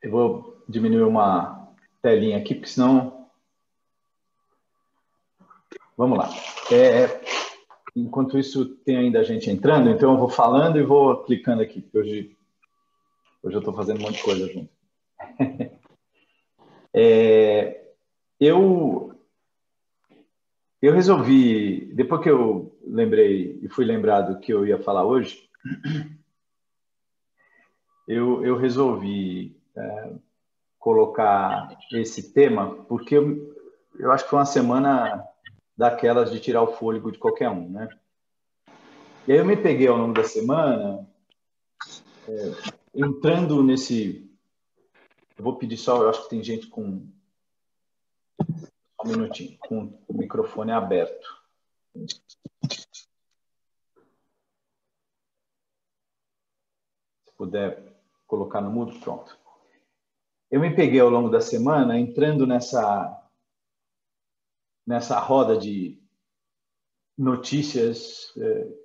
Eu vou diminuir uma telinha aqui, porque senão... Vamos lá. Enquanto isso, tem ainda gente entrando, então eu vou falando e vou clicando aqui, porque hoje eu estou fazendo um monte de coisa junto. Eu resolvi, depois que eu lembrei e fui lembrado que eu ia falar hoje, eu resolvi colocar esse tema, porque eu acho que foi uma semana daquelas de tirar o fôlego de qualquer um, né? E aí eu me peguei ao longo da semana, entrando nesse... Eu vou pedir só, eu acho que tem gente com... Só um minutinho, com o microfone aberto. Se puder colocar no mudo, pronto. Eu me peguei ao longo da semana entrando nessa roda de notícias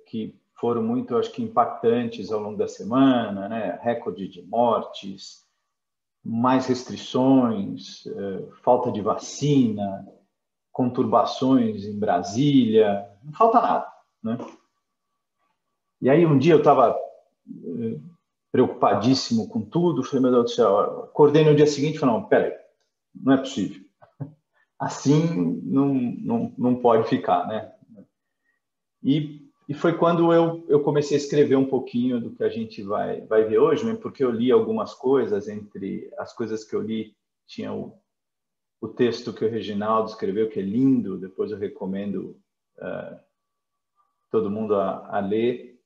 que foram muito, acho que, impactantes ao longo da semana, né? Recorde de mortes, mais restrições, falta de vacina, conturbações em Brasília, não falta nada, né? E aí um dia eu estava preocupadíssimo com tudo, falei, meu Deus do céu, acordei no dia seguinte e falei, não, peraí, não é possível. Assim não pode ficar, né? E foi quando eu comecei a escrever um pouquinho do que a gente vai ver hoje, mesmo porque eu li algumas coisas, entre as coisas que eu li tinha o texto que o Reginaldo escreveu, que é lindo, depois eu recomendo todo mundo a ler.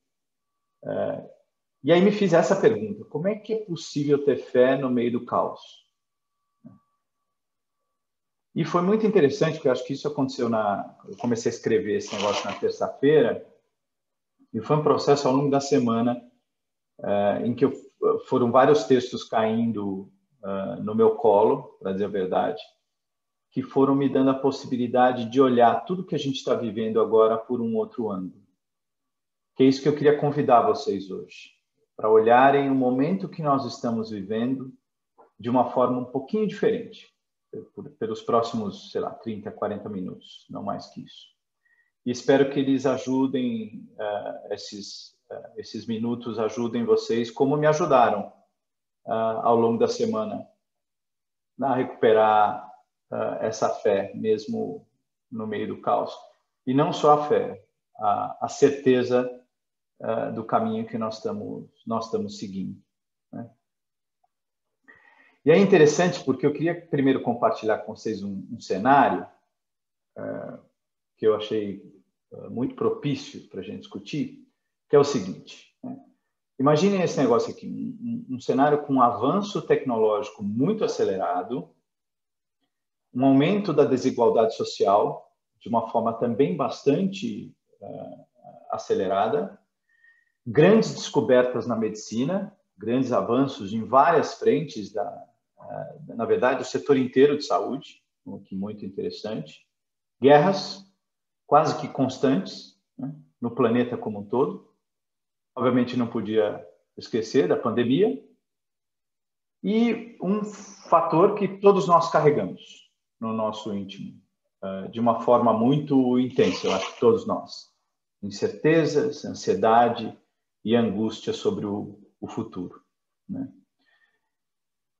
E aí me fiz essa pergunta, como é que é possível ter fé no meio do caos? E foi muito interessante, porque eu acho que isso aconteceu eu comecei a escrever esse negócio na terça-feira, e foi um processo ao longo da semana em que foram vários textos caindo no meu colo, para dizer a verdade, que foram me dando a possibilidade de olhar tudo que a gente está vivendo agora por um outro ângulo. Que é isso que eu queria convidar vocês hoje, para olharem o momento que nós estamos vivendo de uma forma um pouquinho diferente, pelos próximos, sei lá, 30, 40 minutos, não mais que isso. E espero que eles ajudem, esses minutos ajudem vocês, como me ajudaram ao longo da semana, a recuperar essa fé, mesmo no meio do caos. E não só a fé, a certeza do caminho que nós estamos seguindo, né? E é interessante porque eu queria primeiro compartilhar com vocês um cenário que eu achei muito propício para a gente discutir, que é o seguinte, né? Imaginem esse negócio aqui, um cenário com um avanço tecnológico muito acelerado, um aumento da desigualdade social de uma forma também bastante acelerada, grandes descobertas na medicina, grandes avanços em várias frentes na verdade, o setor inteiro de saúde, o que é muito interessante, guerras quase que constantes, né, no planeta como um todo. Obviamente não podia esquecer da pandemia e um fator que todos nós carregamos no nosso íntimo, de uma forma muito intensa, eu acho que todos nós. Incertezas, ansiedade e angústia sobre o futuro, né?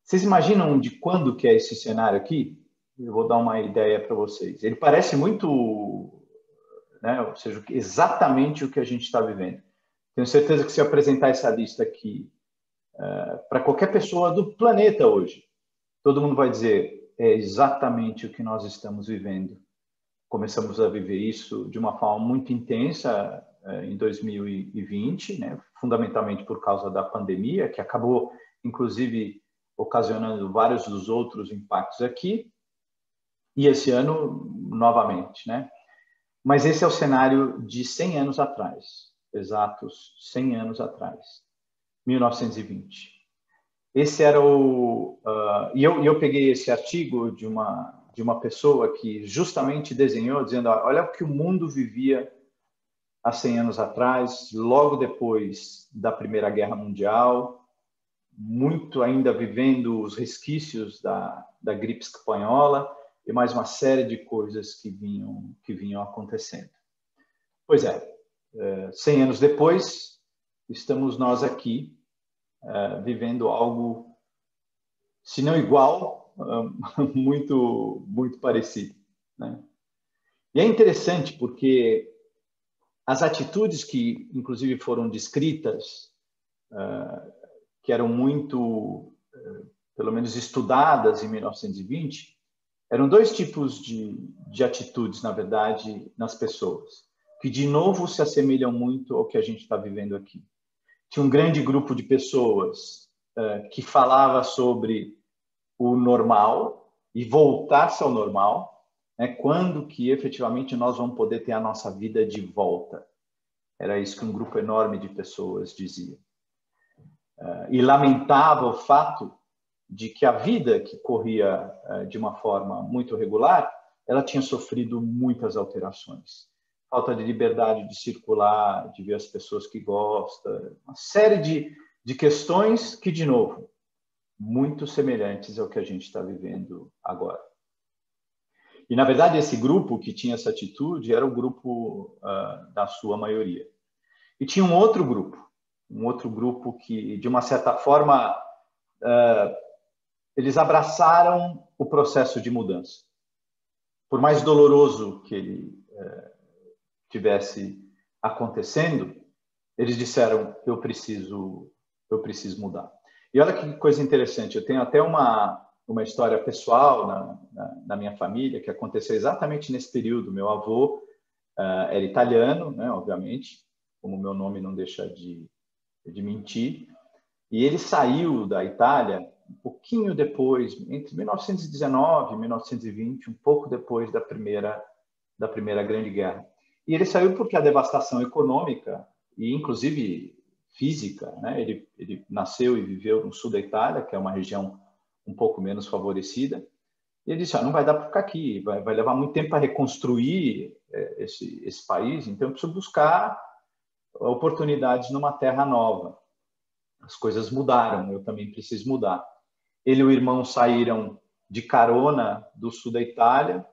Vocês imaginam de quando que é esse cenário aqui? Eu vou dar uma ideia para vocês. Ele parece muito, né, ou seja, exatamente o que a gente está vivendo. Tenho certeza que se eu apresentar essa lista aqui para qualquer pessoa do planeta hoje, todo mundo vai dizer, é exatamente o que nós estamos vivendo. Começamos a viver isso de uma forma muito intensa em 2020, né, fundamentalmente por causa da pandemia, que acabou, inclusive, ocasionando vários dos outros impactos aqui, e esse ano, novamente, né? Mas esse é o cenário de 100 anos atrás, exatos 100 anos atrás, 1920. Esse era e eu peguei esse artigo de uma pessoa que justamente desenhou, dizendo, olha o que o mundo vivia há 100 anos atrás, logo depois da Primeira Guerra Mundial, muito ainda vivendo os resquícios da gripe espanhola e mais uma série de coisas que vinham acontecendo. Pois é, 100 anos depois, estamos nós aqui vivendo algo, se não igual, muito, muito parecido, né? E é interessante porque as atitudes que, inclusive, foram descritas, que eram muito, pelo menos, estudadas em 1920, eram dois tipos de atitudes, na verdade, nas pessoas, que, de novo, se assemelham muito ao que a gente está vivendo aqui. Tinha um grande grupo de pessoas que falava sobre o normal e voltar-se ao normal, né? Quando que, efetivamente, nós vamos poder ter a nossa vida de volta. Era isso que um grupo enorme de pessoas dizia. E lamentava o fato de que a vida que corria de uma forma muito regular, ela tinha sofrido muitas alterações. Falta de liberdade de circular, de ver as pessoas que gostam, uma série de questões que, de novo, muito semelhantes ao que a gente está vivendo agora. E, na verdade, esse grupo que tinha essa atitude era o grupo da sua maioria. E tinha um outro grupo que, de uma certa forma, eles abraçaram o processo de mudança. Por mais doloroso que ele tivesse acontecendo, eles disseram, eu preciso mudar. E olha que coisa interessante, eu tenho até uma história pessoal na minha família, que aconteceu exatamente nesse período. Meu avô era italiano, né, obviamente, como meu nome não deixa de mentir, e ele saiu da Itália um pouquinho depois, entre 1919 e 1920, um pouco depois da primeira Grande Guerra. E ele saiu porque a devastação econômica e, inclusive, física, né? Ele nasceu e viveu no sul da Itália, que é uma região um pouco menos favorecida, e ele disse, não vai dar para ficar aqui, vai levar muito tempo para reconstruir esse país, então eu preciso buscar oportunidades numa terra nova. As coisas mudaram, eu também preciso mudar. Ele e o irmão saíram de carona do sul da Itália,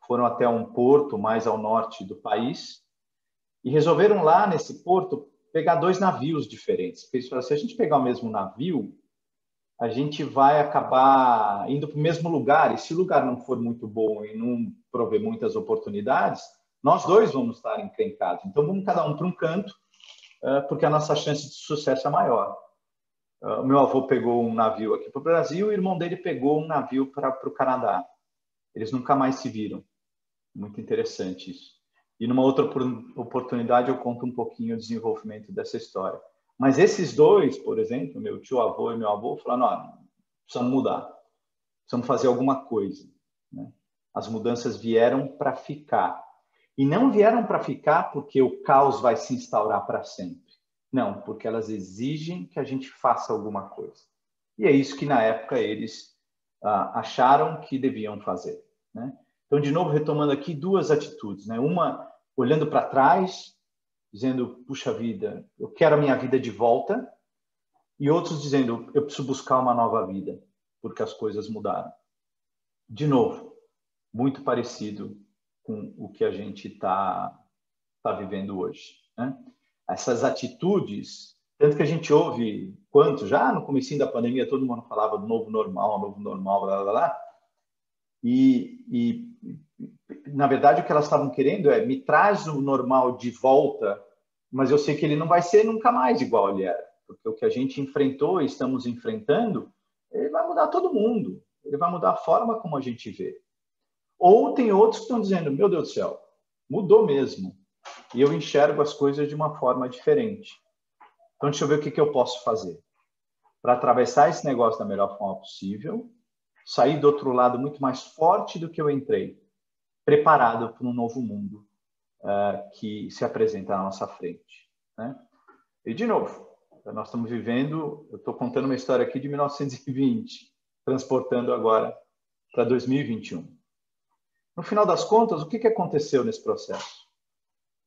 foram até um porto mais ao norte do país e resolveram lá nesse porto pegar 2 navios diferentes. Porque eles falaram, se a gente pegar o mesmo navio, a gente vai acabar indo para o mesmo lugar, e se o lugar não for muito bom e não prover muitas oportunidades, nós dois vamos estar encrencados. Então vamos cada um para um canto, porque a nossa chance de sucesso é maior. O meu avô pegou um navio aqui para o Brasil, e o irmão dele pegou um navio para o Canadá. Eles nunca mais se viram. Muito interessante isso. E numa outra oportunidade eu conto um pouquinho o desenvolvimento dessa história. Mas esses dois, por exemplo, meu tio-avô e meu avô, falaram, precisamos mudar, precisamos fazer alguma coisa, né? As mudanças vieram para ficar. E não vieram para ficar porque o caos vai se instaurar para sempre. Não, porque elas exigem que a gente faça alguma coisa. E é isso que, na época, eles acharam que deviam fazer, né? Então, de novo, retomando aqui 2 atitudes, né? Uma, olhando para trás, dizendo, puxa vida, eu quero a minha vida de volta. E outros dizendo, eu preciso buscar uma nova vida, porque as coisas mudaram. De novo, muito parecido com o que a gente está vivendo hoje, né? Essas atitudes, tanto que a gente ouve já no comecinho da pandemia, todo mundo falava do novo normal, blá, blá, blá. E na verdade, o que elas estavam querendo é, me traz o normal de volta, mas eu sei que ele não vai ser nunca mais igual ele era, porque o que a gente enfrentou e estamos enfrentando, ele vai mudar todo mundo, ele vai mudar a forma como a gente vê. Ou tem outros que estão dizendo, meu Deus do céu, mudou mesmo, e eu enxergo as coisas de uma forma diferente. Então, deixa eu ver o que eu posso fazer para atravessar esse negócio da melhor forma possível, sair do outro lado muito mais forte do que eu entrei, preparado para um novo mundo que se apresenta na nossa frente, né? E, de novo, nós estamos vivendo, eu estou contando uma história aqui de 1920, transportando agora para 2021. No final das contas, o que aconteceu nesse processo?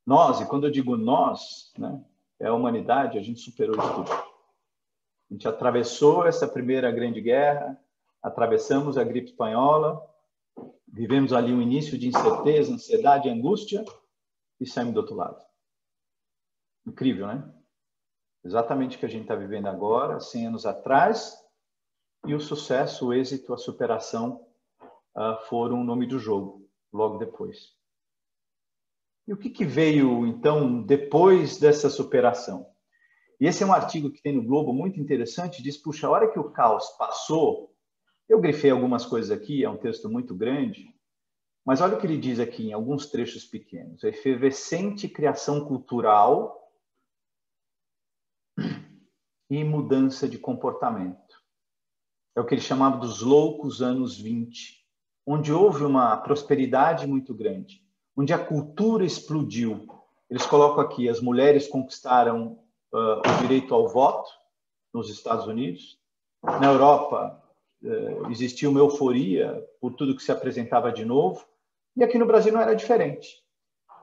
Nós, e quando eu digo nós, né, é a humanidade, a gente superou isso tudo. A gente atravessou essa primeira grande guerra, atravessamos a gripe espanhola, vivemos ali um início de incerteza, ansiedade, angústia e saímos do outro lado. Incrível, né? Exatamente o que a gente está vivendo agora, 100 anos atrás, e o sucesso, o êxito, a superação foram o nome do jogo, logo depois. E o que veio, então, depois dessa superação? E esse é um artigo que tem no Globo muito interessante, diz, puxa, a hora que o caos passou, eu grifei algumas coisas aqui, é um texto muito grande, mas olha o que ele diz aqui em alguns trechos pequenos. A efervescente criação cultural e mudança de comportamento. É o que ele chamava dos loucos anos 20, onde houve uma prosperidade muito grande, onde a cultura explodiu. Eles colocam aqui, as mulheres conquistaram o direito ao voto nos Estados Unidos. Na Europa, existia uma euforia por tudo que se apresentava de novo. E aqui no Brasil não era diferente.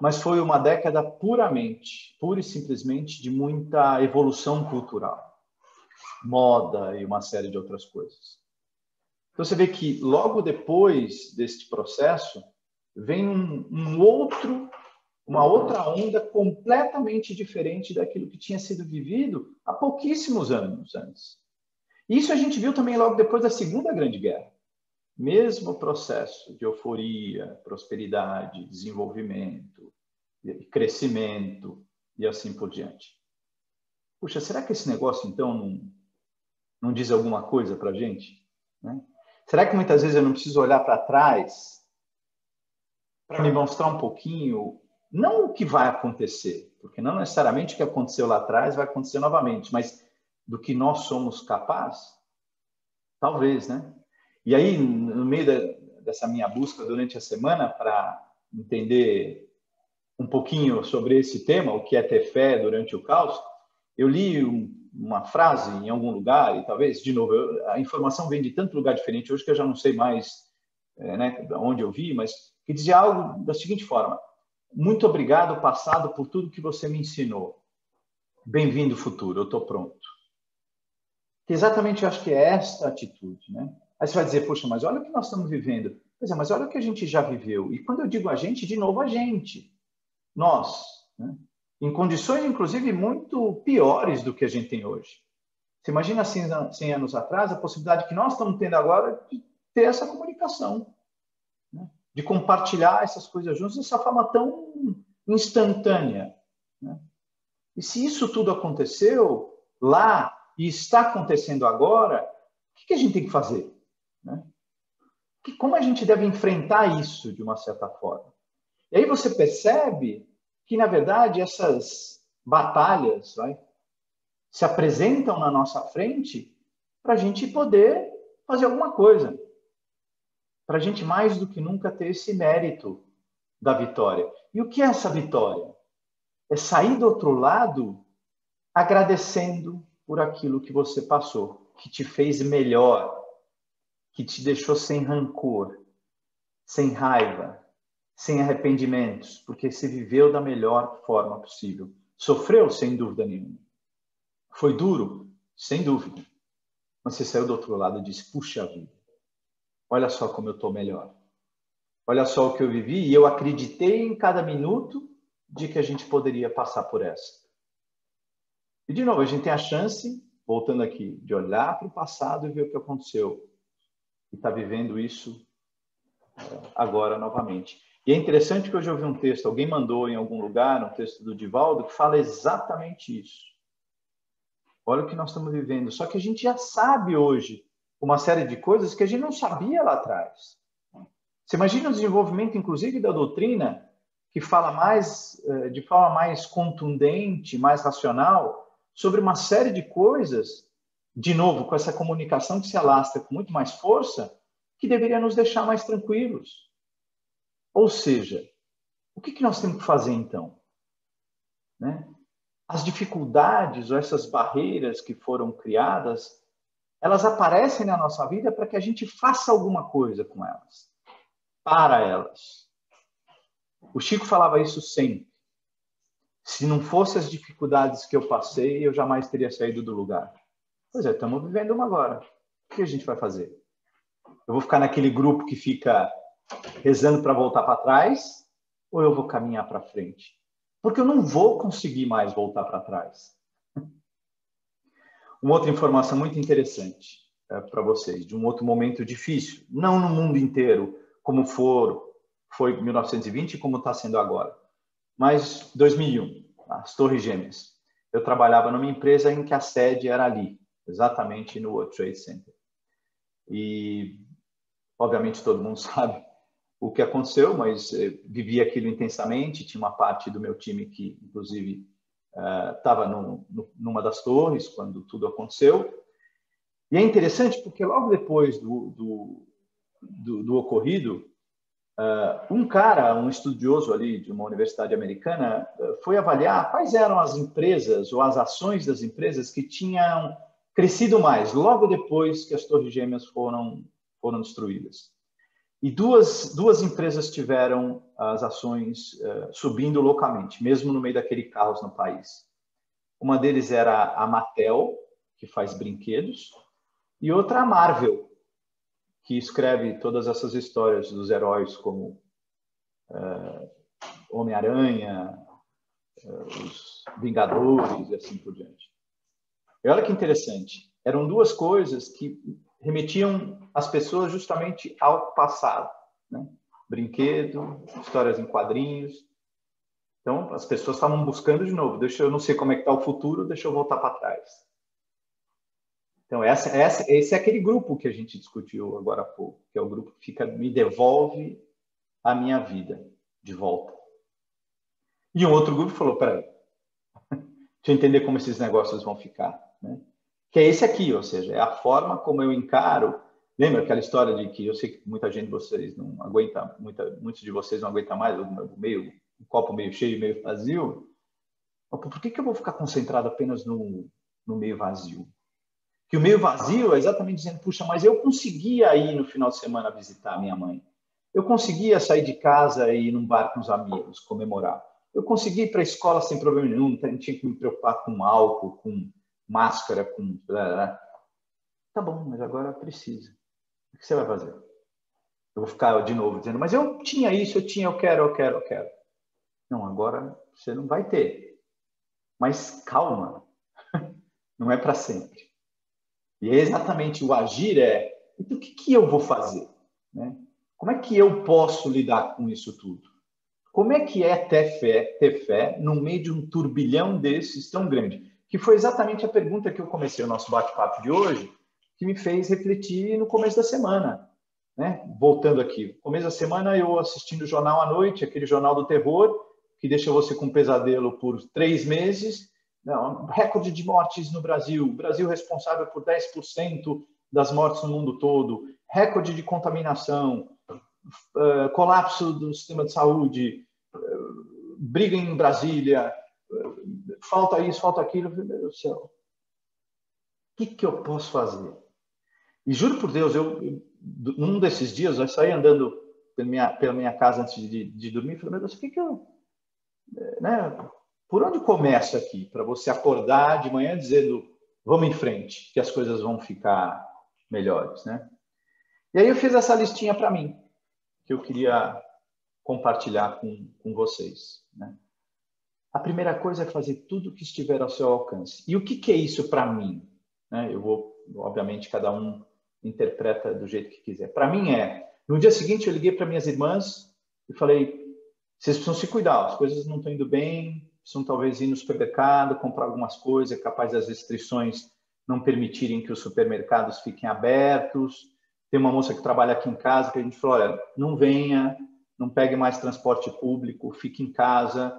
Mas foi uma década pura e simplesmente, de muita evolução cultural. Moda e uma série de outras coisas. Então, você vê que logo depois deste processo, vem uma outra onda completamente diferente daquilo que tinha sido vivido há pouquíssimos anos antes. Isso a gente viu também logo depois da Segunda Grande Guerra. Mesmo processo de euforia, prosperidade, desenvolvimento, crescimento e assim por diante. Puxa, será que esse negócio, então, não diz alguma coisa para a gente? Né? Será que muitas vezes eu não preciso olhar para trás para me mostrar um pouquinho, não o que vai acontecer, porque não necessariamente o que aconteceu lá atrás vai acontecer novamente, mas do que nós somos capazes? Talvez, né? E aí, no meio dessa minha busca durante a semana para entender um pouquinho sobre esse tema, o que é ter fé durante o caos, eu li uma frase em algum lugar, e talvez, de novo, a informação vem de tanto lugar diferente hoje que eu já não sei mais onde eu vi, mas que dizia algo da seguinte forma: muito obrigado, passado, por tudo que você me ensinou. Bem-vindo, futuro, eu estou pronto. Que exatamente eu acho que é esta atitude, né? Aí você vai dizer, poxa, mas olha o que nós estamos vivendo. Pois é, mas olha o que a gente já viveu. E quando eu digo a gente, de novo a gente. Nós, né? Em condições, inclusive, muito piores do que a gente tem hoje. Você imagina 100 anos atrás a possibilidade que nós estamos tendo agora de ter essa comunicação, né? De compartilhar essas coisas juntos dessa forma tão instantânea, né? E se isso tudo aconteceu lá e está acontecendo agora, o que a gente tem que fazer? Né? Como a gente deve enfrentar isso de uma certa forma? E aí você percebe que, na verdade, essas batalhas se apresentam na nossa frente para a gente poder fazer alguma coisa. Para a gente, mais do que nunca, ter esse mérito da vitória. E o que é essa vitória? É sair do outro lado agradecendo por aquilo que você passou, que te fez melhor, que te deixou sem rancor, sem raiva, sem arrependimentos, porque se viveu da melhor forma possível. Sofreu, sem dúvida nenhuma. Foi duro, sem dúvida. Mas você saiu do outro lado e disse, puxa vida, olha só como eu estou melhor. Olha só o que eu vivi e eu acreditei em cada minuto de que a gente poderia passar por essa. E, de novo, a gente tem a chance, voltando aqui, de olhar para o passado e ver o que aconteceu. E está vivendo isso agora novamente. E é interessante que hoje eu vi um texto, alguém mandou em algum lugar, um texto do Divaldo, que fala exatamente isso. Olha o que nós estamos vivendo. Só que a gente já sabe hoje uma série de coisas que a gente não sabia lá atrás. Você imagina o desenvolvimento, inclusive, da doutrina, que fala de forma mais contundente, mais racional, sobre uma série de coisas, de novo, com essa comunicação que se alastra com muito mais força, que deveria nos deixar mais tranquilos. Ou seja, o que nós temos que fazer, então? Né? As dificuldades ou essas barreiras que foram criadas, elas aparecem na nossa vida para que a gente faça alguma coisa com elas, para elas. O Chico falava isso sempre. Se não fossem as dificuldades que eu passei, eu jamais teria saído do lugar. Pois é, estamos vivendo uma agora. O que a gente vai fazer? Eu vou ficar naquele grupo que fica rezando para voltar para trás ou eu vou caminhar para frente? Porque eu não vou conseguir mais voltar para trás. Uma outra informação muito interessante para vocês, de um outro momento difícil, não no mundo inteiro, como foi 1920 e como está sendo agora, mas 2001, as Torres Gêmeas. Eu trabalhava numa empresa em que a sede era ali, exatamente no World Trade Center. E, obviamente, todo mundo sabe o que aconteceu, mas vivi aquilo intensamente. Tinha uma parte do meu time que, inclusive, estava numa das torres quando tudo aconteceu. E é interessante porque logo depois do ocorrido, um estudioso ali de uma universidade americana, foi avaliar quais eram as empresas ou as ações das empresas que tinham crescido mais logo depois que as Torres Gêmeas foram destruídas. E duas empresas tiveram as ações subindo loucamente, mesmo no meio daquele caos no país. Uma deles era a Mattel, que faz brinquedos, e outra a Marvel, que escreve todas essas histórias dos heróis como Homem-Aranha, os Vingadores e assim por diante. E olha que interessante, eram duas coisas que remetiam as pessoas justamente ao passado, né? Brinquedo, histórias em quadrinhos. Então, as pessoas estavam buscando de novo. Eu não sei como é que está o futuro, deixa eu voltar para trás. Então, esse é aquele grupo que a gente discutiu agora há pouco, que é o grupo que fica, me devolve a minha vida de volta. E um outro grupo falou, peraí, deixa eu entender como esses negócios vão ficar, né? Que é esse aqui, ou seja, é a forma como eu encaro. Lembra aquela história de que eu sei que muita gente de vocês não aguenta, muitos de vocês não aguentam mais, o copo meio cheio, meio vazio. Por que eu vou ficar concentrado apenas no meio vazio? Que o meio vazio é exatamente dizendo, puxa, mas eu conseguia ir no final de semana visitar a minha mãe. Eu conseguia sair de casa e ir num bar com os amigos, comemorar. Eu conseguia ir para a escola sem problema nenhum, não tinha que me preocupar com álcool, com máscara, com... Tá bom, mas agora precisa. O que você vai fazer? Eu vou ficar de novo dizendo, mas eu tinha isso, eu quero. Não, agora você não vai ter. Mas calma, não é para sempre. E é exatamente o agir então o que eu vou fazer? Né? Como é que eu posso lidar com isso tudo? Como é que é ter fé no meio de um turbilhão desses tão grande? Que foi exatamente a pergunta que eu comecei o nosso bate-papo de hoje, que me fez refletir no começo da semana. Né? Voltando aqui, no começo da semana eu assistindo o jornal à noite, aquele jornal do terror, que deixa você com pesadelo por 3 meses, não, recorde de mortes no Brasil, Brasil responsável por 10% das mortes no mundo todo, recorde de contaminação, colapso do sistema de saúde, briga em Brasília, falta isso, falta aquilo. Meu Deus do céu. O que eu posso fazer? E juro por Deus, num desses dias, eu saí andando pela minha casa antes de dormir e falei, meu Deus, o que eu... Né? Por onde começa aqui? Para você acordar de manhã dizendo, vamos em frente, que as coisas vão ficar melhores, né? E aí eu fiz essa listinha para mim, que eu queria compartilhar com vocês, né? A primeira coisa é fazer tudo o que estiver ao seu alcance. E o que é isso para mim? Né? Obviamente, cada um interpreta do jeito que quiser. Para mim no dia seguinte eu liguei para minhas irmãs e falei, vocês precisam se cuidar, as coisas não estão indo bem, precisam talvez ir no supermercado, comprar algumas coisas, é capaz das restrições não permitirem que os supermercados fiquem abertos. Tem uma moça que trabalha aqui em casa que a gente falou, olha, não venha, não pegue mais transporte público, fique em casa.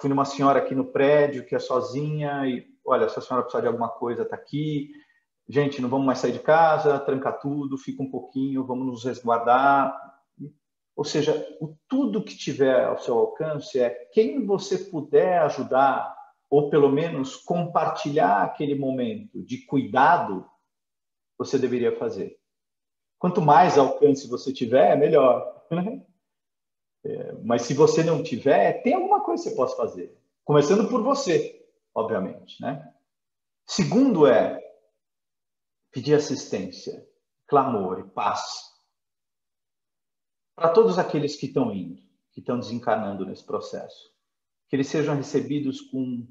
Fui numa senhora aqui no prédio que é sozinha e, olha, se a senhora precisar de alguma coisa, está aqui. Gente, não vamos mais sair de casa, tranca tudo, fica um pouquinho, vamos nos resguardar. Ou seja, tudo que tiver ao seu alcance quem você puder ajudar ou pelo menos compartilhar aquele momento de cuidado, você deveria fazer. Quanto mais alcance você tiver, melhor. Mas se você não tiver, tem alguma coisa que você possa fazer. Começando por você, obviamente, né? Segundo pedir assistência, clamor e paz para todos aqueles que estão indo, que estão desencarnando nesse processo. Que eles sejam recebidos com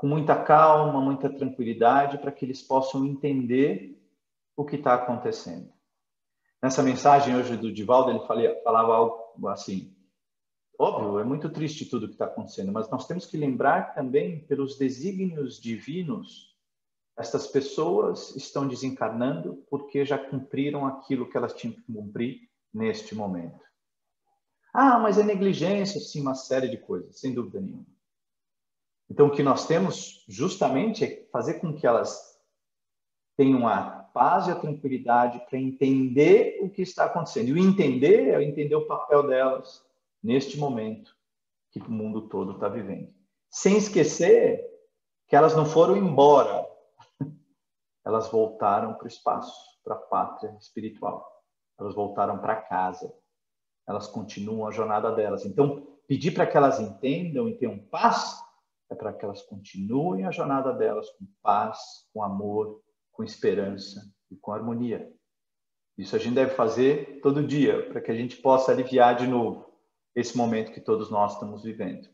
muita calma, muita tranquilidade, para que eles possam entender o que está acontecendo. Nessa mensagem hoje do Divaldo, ele falava algo assim, óbvio, é muito triste tudo o que está acontecendo, mas nós temos que lembrar também, pelos desígnios divinos, estas pessoas estão desencarnando porque já cumpriram aquilo que elas tinham que cumprir neste momento. Ah, mas é negligência, sim, uma série de coisas, sem dúvida nenhuma. Então, o que nós temos justamente é fazer com que elas tenham a paz e a tranquilidade para entender o que está acontecendo. E o entender é entender o papel delas neste momento que o mundo todo está vivendo. Sem esquecer que elas não foram embora. Elas voltaram para o espaço, para a pátria espiritual. Elas voltaram para casa. Elas continuam a jornada delas. Então, pedir para que elas entendam e tenham paz é para que elas continuem a jornada delas com paz, com amor, com esperança e com harmonia. Isso a gente deve fazer todo dia, para que a gente possa aliviar de novo esse momento que todos nós estamos vivendo.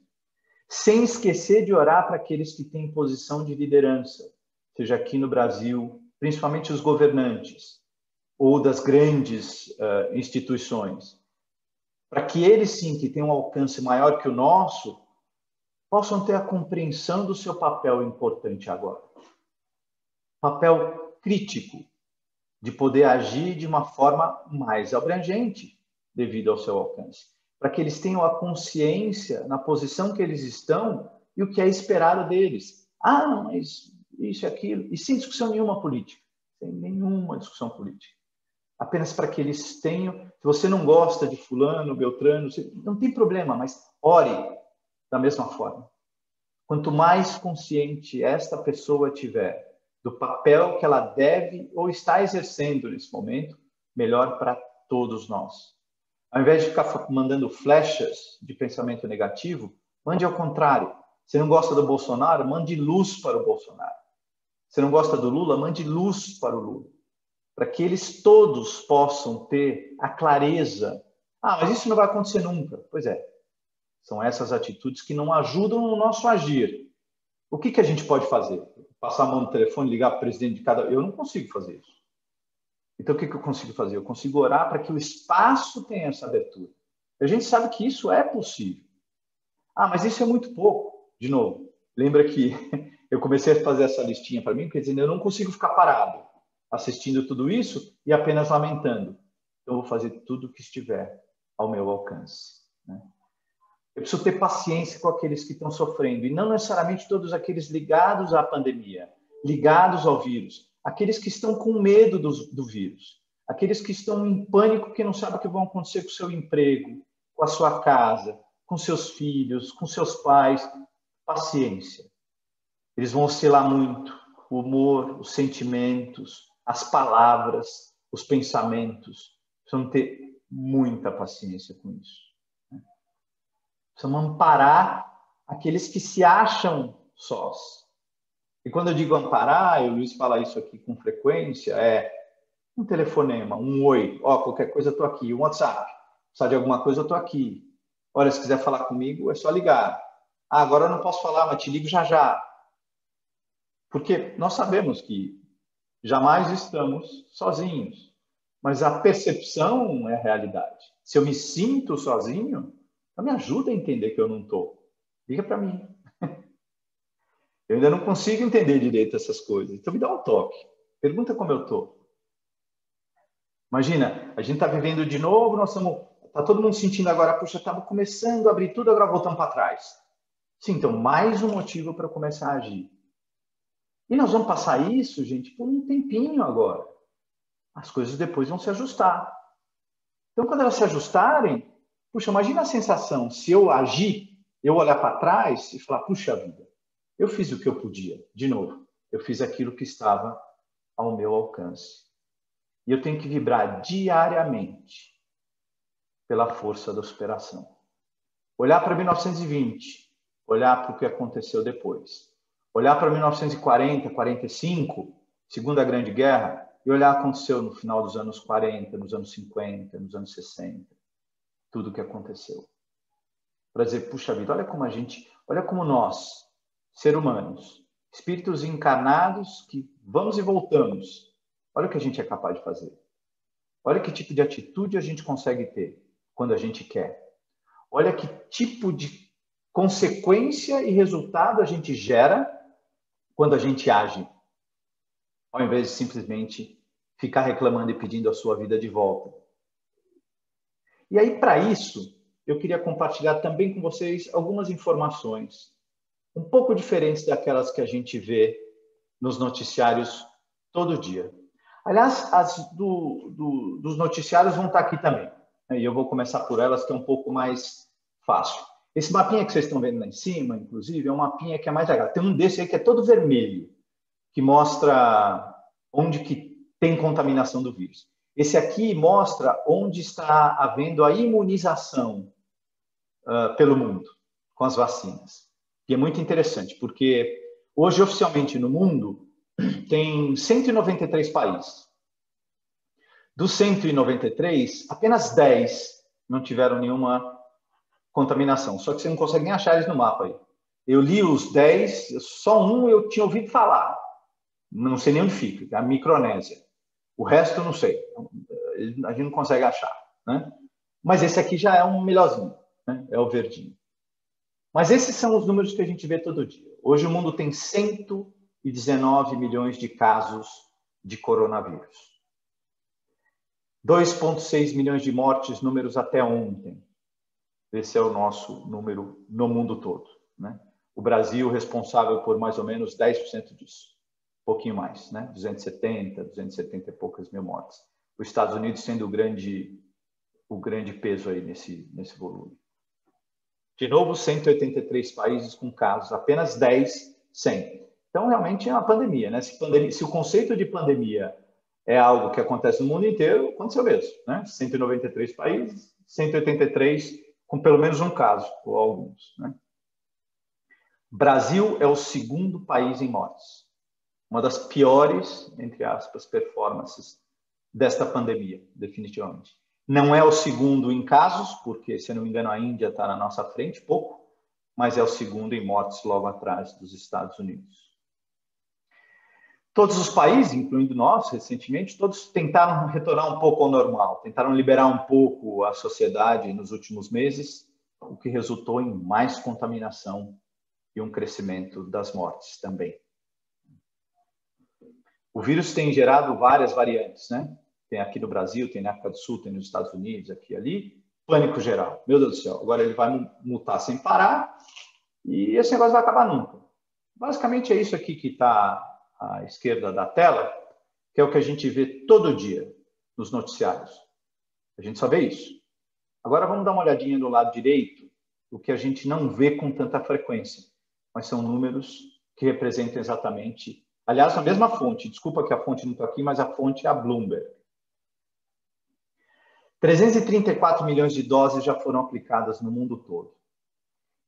Sem esquecer de orar para aqueles que têm posição de liderança, seja aqui no Brasil, principalmente os governantes, ou das grandes instituições, para que eles, sim, que têm um alcance maior que o nosso, possam ter a compreensão do seu papel importante agora. Papel crítico, de poder agir de uma forma mais abrangente, devido ao seu alcance. Para que eles tenham a consciência na posição que eles estão e o que é esperado deles. Ah, mas isso e aquilo. E sem discussão nenhuma política. Sem nenhuma discussão política. Apenas para que eles tenham... Se você não gosta de fulano, beltrano, não tem problema, mas ore da mesma forma. Quanto mais consciente esta pessoa tiver do papel que ela deve ou está exercendo nesse momento, melhor para todos nós. Ao invés de ficar mandando flechas de pensamento negativo, mande ao contrário. Você não gosta do Bolsonaro? Mande luz para o Bolsonaro. Você não gosta do Lula? Mande luz para o Lula. Para que eles todos possam ter a clareza. Ah, mas isso não vai acontecer nunca. Pois é. São essas atitudes que não ajudam no nosso agir. O que a gente pode fazer? Passar a mão no telefone, ligar para o presidente de cada... Eu não consigo fazer isso. Então, o que eu consigo fazer? Eu consigo orar para que o espaço tenha essa abertura. A gente sabe que isso é possível. Ah, mas isso é muito pouco. De novo, lembra que eu comecei a fazer essa listinha para mim, quer dizer, eu não consigo ficar parado assistindo tudo isso e apenas lamentando. Então, eu vou fazer tudo o que estiver ao meu alcance. Né? Eu preciso ter paciência com aqueles que estão sofrendo, e não necessariamente todos aqueles ligados à pandemia, ligados ao vírus, aqueles que estão com medo do vírus, aqueles que estão em pânico, que não sabem o que vai acontecer com o seu emprego, com a sua casa, com seus filhos, com seus pais. Paciência. Eles vão oscilar muito, o humor, os sentimentos, as palavras, os pensamentos. Precisamos ter muita paciência com isso. Precisamos amparar aqueles que se acham sós. E quando eu digo amparar, e o Luiz fala isso aqui com frequência, é um telefonema, um oi, qualquer coisa eu estou aqui, um WhatsApp, precisa de alguma coisa eu estou aqui. Olha, se quiser falar comigo, é só ligar. Ah, agora eu não posso falar, mas te ligo já já. Porque nós sabemos que jamais estamos sozinhos, mas a percepção é a realidade. Se eu me sinto sozinho, então me ajuda a entender que eu não estou. Liga para mim. Eu ainda não consigo entender direito essas coisas. Então me dá um toque. Pergunta como eu estou. Imagina, a gente está vivendo de novo, está todo mundo sentindo agora, puxa, estava começando a abrir tudo, agora voltamos para trás. Sim, então mais um motivo para começar a agir. E nós vamos passar isso, gente, por um tempinho agora. As coisas depois vão se ajustar. Então, quando elas se ajustarem, puxa, imagina a sensação, se eu agir, eu olhar para trás e falar, puxa vida, eu fiz o que eu podia. De novo, eu fiz aquilo que estava ao meu alcance. E eu tenho que vibrar diariamente pela força da superação. Olhar para 1920, olhar para o que aconteceu depois. Olhar para 1940, 45 Segunda Grande Guerra, e olhar o que aconteceu no final dos anos 40, nos anos 50, nos anos 60, tudo o que aconteceu. Para dizer, puxa vida, olha como nós, seres humanos, espíritos encarnados que vamos e voltamos, olha o que a gente é capaz de fazer. Olha que tipo de atitude a gente consegue ter quando a gente quer. Olha que tipo de consequência e resultado a gente gera quando a gente age, ao invés de simplesmente ficar reclamando e pedindo a sua vida de volta. E aí, para isso, eu queria compartilhar também com vocês algumas informações um pouco diferentes daquelas que a gente vê nos noticiários todo dia. Aliás, as dos noticiários vão estar aqui também, né? E eu vou começar por elas, que é um pouco mais fácil. Esse mapinha que vocês estão vendo lá em cima, inclusive, é um mapinha que é mais legal. Tem um desse aí que é todo vermelho, que mostra onde que tem contaminação do vírus. Esse aqui mostra onde está havendo a imunização pelo mundo com as vacinas. E é muito interessante, porque hoje, oficialmente, no mundo, tem 193 países. Dos 193, apenas 10 não tiveram nenhuma contaminação. Só que você não consegue nem achar eles no mapa aí. Eu li os 10, só um eu tinha ouvido falar. Não sei nem onde fica, a Micronésia. O resto eu não sei. A gente não consegue achar, né? Mas esse aqui já é um melhorzinho, né? É o verdinho. Mas esses são os números que a gente vê todo dia. Hoje o mundo tem 119 milhões de casos de coronavírus. 2,6 milhões de mortes, números até ontem. Esse é o nosso número no mundo todo, né? O Brasil responsável por mais ou menos 10% disso. Um pouquinho mais, né? 270 e poucas mil mortes. Os Estados Unidos sendo o grande peso aí nesse volume. De novo, 183 países com casos, apenas 10 sem. Então, realmente é uma pandemia, né? Se o conceito de pandemia é algo que acontece no mundo inteiro, aconteceu mesmo, né? 193 países, 183 com pelo menos um caso, ou alguns, né? Brasil é o segundo país em mortes. Uma das piores, entre aspas, performances desta pandemia, definitivamente. Não é o segundo em casos, porque, se eu não me engano, a Índia está na nossa frente, pouco, mas é o segundo em mortes logo atrás dos Estados Unidos. Todos os países, incluindo nós, recentemente, todos tentaram retornar um pouco ao normal, tentaram liberar um pouco a sociedade nos últimos meses, o que resultou em mais contaminação e um crescimento das mortes também. O vírus tem gerado várias variantes, né? Tem aqui no Brasil, tem na África do Sul, tem nos Estados Unidos, aqui e ali. Pânico geral. Meu Deus do céu, agora ele vai mutar sem parar e esse negócio vai acabar nunca. Basicamente é isso aqui que está à esquerda da tela, que é o que a gente vê todo dia nos noticiários. A gente só vê isso. Agora vamos dar uma olhadinha do lado direito, o que a gente não vê com tanta frequência, mas são números que representam exatamente, aliás, a mesma fonte. Desculpa que a fonte não está aqui, mas a fonte é a Bloomberg. 334 milhões de doses já foram aplicadas no mundo todo.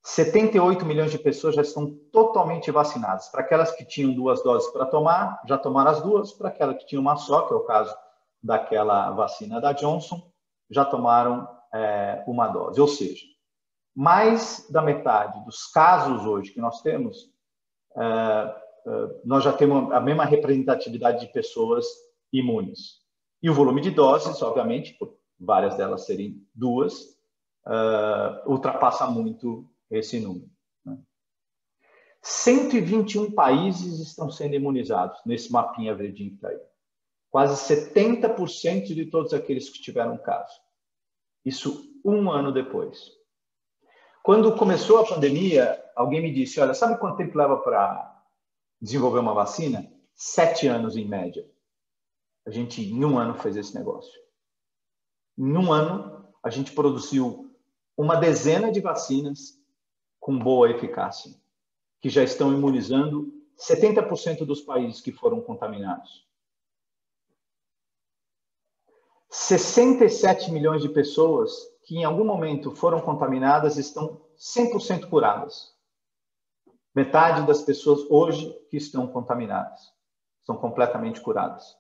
78 milhões de pessoas já estão totalmente vacinadas. Para aquelas que tinham 2 doses para tomar, já tomaram as 2. Para aquelas que tinham uma só, que é o caso daquela vacina da Johnson, já tomaram uma dose. Ou seja, mais da metade dos casos hoje que nós temos, nós já temos a mesma representatividade de pessoas imunes. E o volume de doses, obviamente, por várias delas serem 2, ultrapassa muito esse número, né? 121 países estão sendo imunizados nesse mapinha verdinho que está aí. Quase 70% de todos aqueles que tiveram caso. Isso 1 ano depois. Quando começou a pandemia, alguém me disse, olha, sabe quanto tempo leva para desenvolver uma vacina? 7 anos em média. A gente, em 1 ano, fez esse negócio. Em 1 ano, a gente produziu uma dezena de vacinas com boa eficácia, que já estão imunizando 70% dos países que foram contaminados. 67 milhões de pessoas que em algum momento foram contaminadas estão 100% curadas. Metade das pessoas hoje que estão contaminadas são completamente curadas.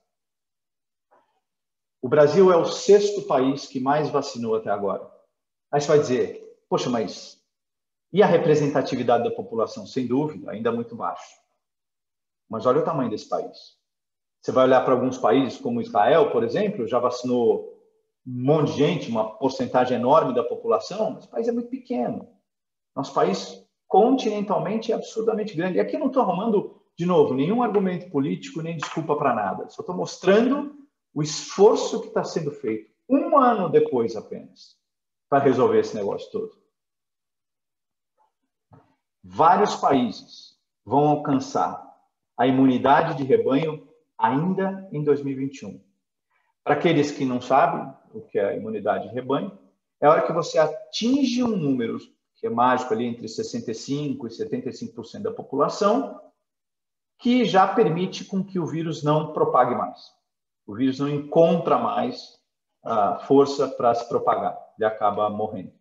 O Brasil é o 6º país que mais vacinou até agora. Aí você vai dizer, poxa, mas e a representatividade da população? Sem dúvida, ainda muito baixo. Mas olha o tamanho desse país. Você vai olhar para alguns países, como Israel, por exemplo, já vacinou um monte de gente, uma porcentagem enorme da população, mas o país é muito pequeno. Nosso país, continentalmente, é absurdamente grande. E aqui eu não estou arrumando, de novo, nenhum argumento político, nem desculpa para nada. Só estou mostrando o esforço que está sendo feito, um ano depois apenas, para resolver esse negócio todo. Vários países vão alcançar a imunidade de rebanho ainda em 2021. Para aqueles que não sabem o que é a imunidade de rebanho, é a hora que você atinge um número que é mágico ali entre 65% e 75% da população, que já permite com que o vírus não propague mais. O vírus não encontra mais força para se propagar, ele acaba morrendo.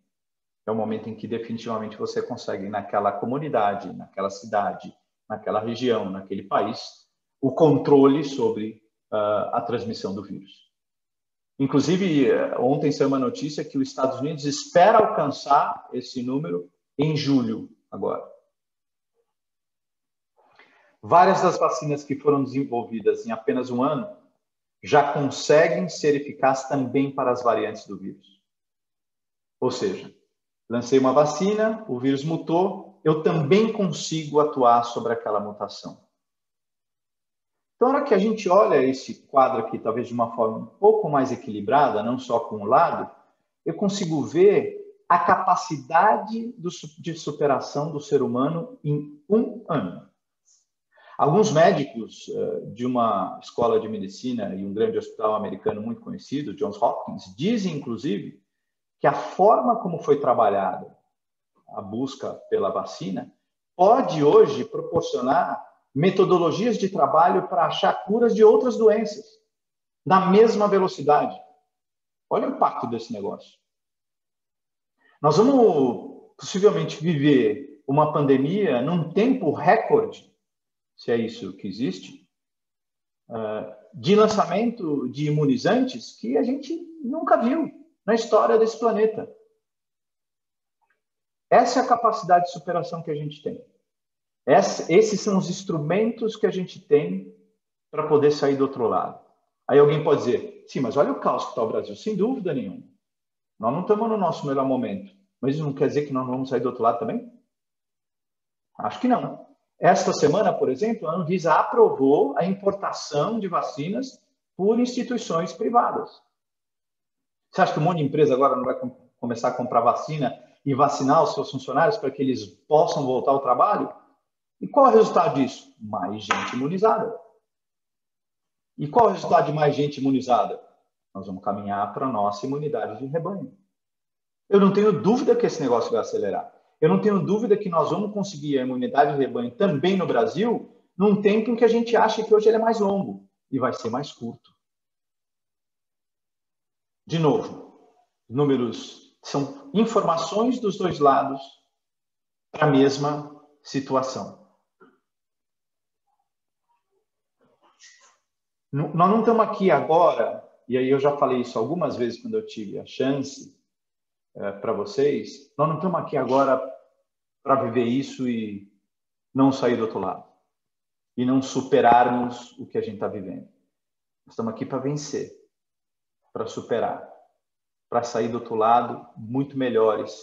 É o momento em que definitivamente você consegue, naquela comunidade, naquela cidade, naquela região, naquele país, o controle sobre a transmissão do vírus. Inclusive, ontem saiu uma notícia que os Estados Unidos espera alcançar esse número em julho, agora. Várias das vacinas que foram desenvolvidas em apenas um ano já conseguem ser eficazes também para as variantes do vírus. Ou seja, lancei uma vacina, o vírus mutou, eu também consigo atuar sobre aquela mutação. Então, na hora que a gente olha esse quadro aqui, talvez de uma forma um pouco mais equilibrada, não só com um lado, eu consigo ver a capacidade de superação do ser humano em um ano. Alguns médicos de uma escola de medicina e um grande hospital americano muito conhecido, Johns Hopkins, dizem, inclusive, que a forma como foi trabalhada a busca pela vacina pode hoje proporcionar metodologias de trabalho para achar curas de outras doenças, na mesma velocidade. Olha o impacto desse negócio. Nós vamos possivelmente viver uma pandemia num tempo recorde, se é isso que existe, de lançamento de imunizantes que a gente nunca viu na história desse planeta. Essa é a capacidade de superação que a gente tem. Esses são os instrumentos que a gente tem para poder sair do outro lado. Aí alguém pode dizer, sim, mas olha o caos que está o Brasil. Sem dúvida nenhuma. Nós não estamos no nosso melhor momento. Mas isso não quer dizer que nós não vamos sair do outro lado também? Acho que não. Esta semana, por exemplo, a Anvisa aprovou a importação de vacinas por instituições privadas. Você acha que um monte de empresa agora não vai começar a comprar vacina e vacinar os seus funcionários para que eles possam voltar ao trabalho? E qual é o resultado disso? Mais gente imunizada. E qual é o resultado de mais gente imunizada? Nós vamos caminhar para a nossa imunidade de rebanho. Eu não tenho dúvida que esse negócio vai acelerar. Eu não tenho dúvida que nós vamos conseguir a imunidade de rebanho também no Brasil num tempo em que a gente acha que hoje ele é mais longo e vai ser mais curto. De novo, números são informações dos dois lados para a mesma situação. Nós não estamos aqui agora, e aí eu já falei isso algumas vezes quando eu tive a chance para vocês, nós não estamos aqui agora para viver isso e não sair do outro lado. E não superarmos o que a gente está vivendo. Nós estamos aqui para vencer, para superar, para sair do outro lado muito melhores,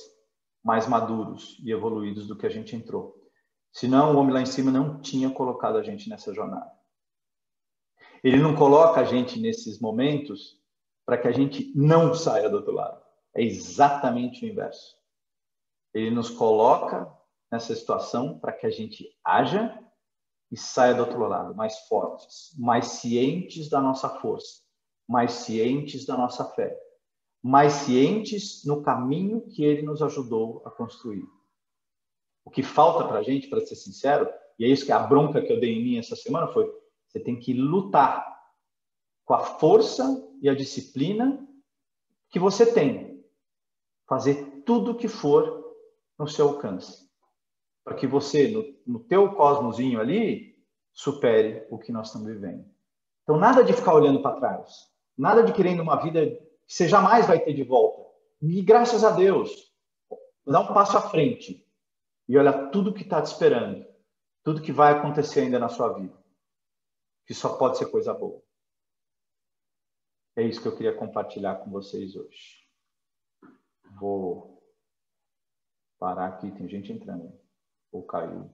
mais maduros e evoluídos do que a gente entrou. Senão o homem lá em cima não tinha colocado a gente nessa jornada. Ele não coloca a gente nesses momentos para que a gente não saia do outro lado. É exatamente o inverso. Ele nos coloca nessa situação para que a gente haja e saia do outro lado, mais fortes, mais cientes da nossa força, mais cientes da nossa fé, mais cientes no caminho que ele nos ajudou a construir. O que falta para a gente, para ser sincero, e é isso que a bronca que eu dei em mim essa semana foi: você tem que lutar com a força e a disciplina que você tem. Fazer tudo o que for no seu alcance. Para que você, no teu cosmozinho ali, supere o que nós estamos vivendo. Então, nada de ficar olhando para trás. Nada de querendo uma vida que você jamais vai ter de volta. E graças a Deus, dá um passo à frente e olha tudo que está te esperando. Tudo que vai acontecer ainda na sua vida. Que só pode ser coisa boa. É isso que eu queria compartilhar com vocês hoje. Vou parar aqui, tem gente entrando. Ou caiu.